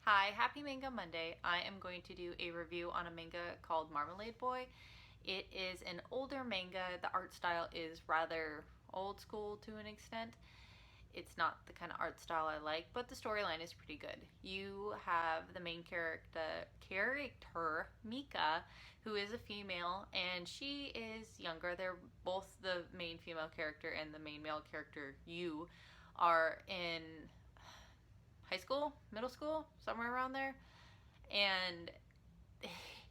Hi, happy Manga Monday. I am going to do a review on a manga called Marmalade Boy. It is an older manga. The art style is rather old school to an extent. It's not the kind of art style I like, but the storyline is pretty good. You have the main character Mika, who is a female, and she is younger. They're both the main female character and the main male character, you, are in high school, middle school, somewhere around there. And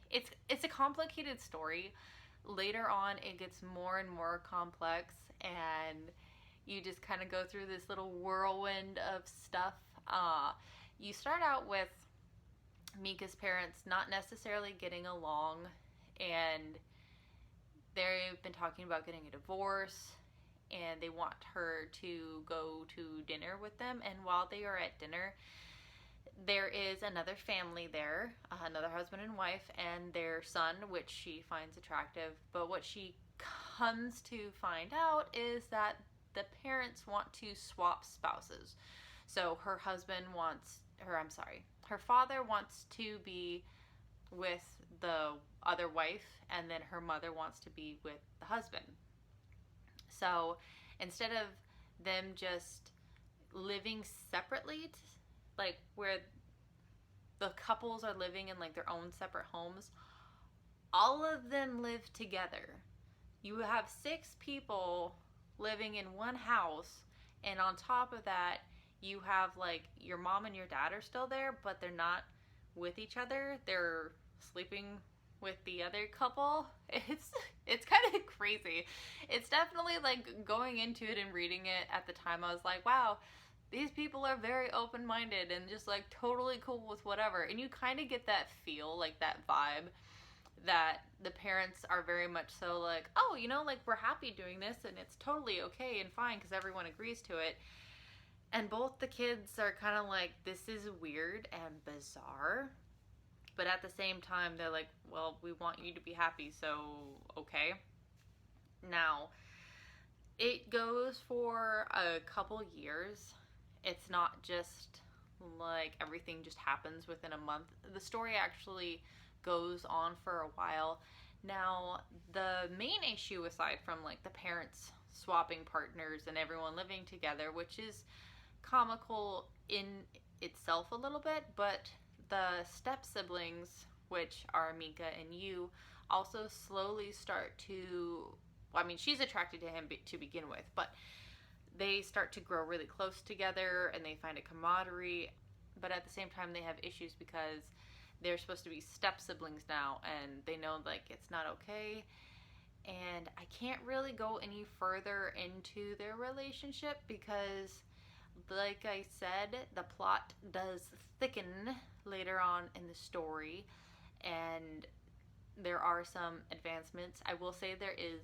it's a complicated story. Later on it gets more and more complex, and you just kind of go through this little whirlwind of stuff. You start out with Mika's parents not necessarily getting along, and they've been talking about getting a divorce, and they want her to go to dinner with them. And while they are at dinner, there is another family there, another husband and wife, and their son, which she finds attractive. But what she comes to find out is that the parents want to swap spouses. So her father wants to be with the other wife, and then her mother wants to be with the husband. So instead of them just living separately, like where the couples are living in like their own separate homes, all of them live together. You have 6 people living in one house, and on top of that, you have like your mom and your dad are still there, but they're not with each other. They're sleeping with the other couple. It's kind of crazy. It's definitely like going into it and reading it at the time, I was like, wow, these people are very open-minded and just like totally cool with whatever. And you kind of get that feel, like that vibe, that the parents are very much so like, oh, like we're happy doing this and it's totally okay and fine because everyone agrees to it. And both the kids are kind of like, this is weird and bizarre. But at the same time, they're like, well, we want you to be happy, so okay. Now, it goes for a couple years. It's not just like everything just happens within a month. The story actually goes on for a while. Now, the main issue, aside from like the parents swapping partners and everyone living together, which is comical in itself a little bit, but the step siblings, which are Mika and you, also slowly start to, well, I mean, she's attracted to him to begin with, but they start to grow really close together and they find a camaraderie. But at the same time, they have issues because they're supposed to be step siblings now, and they know like it's not okay. And I can't really go any further into their relationship because, like I said, the plot does thicken later on in the story, and there are some advancements. I will say there is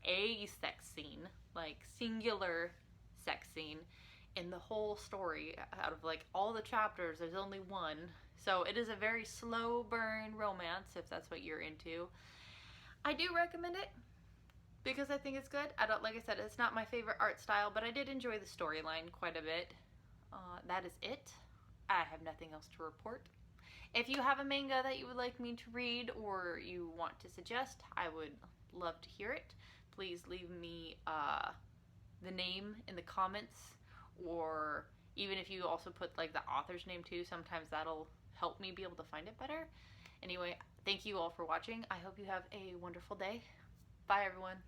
a sex scene, like singular sex scene, in the whole story. Out of like all the chapters, there's only one. So it is a very slow burn romance, if that's what you're into. I do recommend it because I think it's good. Like I said, it's not my favorite art style, but I did enjoy the storyline quite a bit. That is it. I have nothing else to report. If you have a manga that you would like me to read or you want to suggest, I would love to hear it. Please leave me the name in the comments, or even if you also put like the author's name too, sometimes that'll help me be able to find it better. Anyway, thank you all for watching. I hope you have a wonderful day. Bye everyone.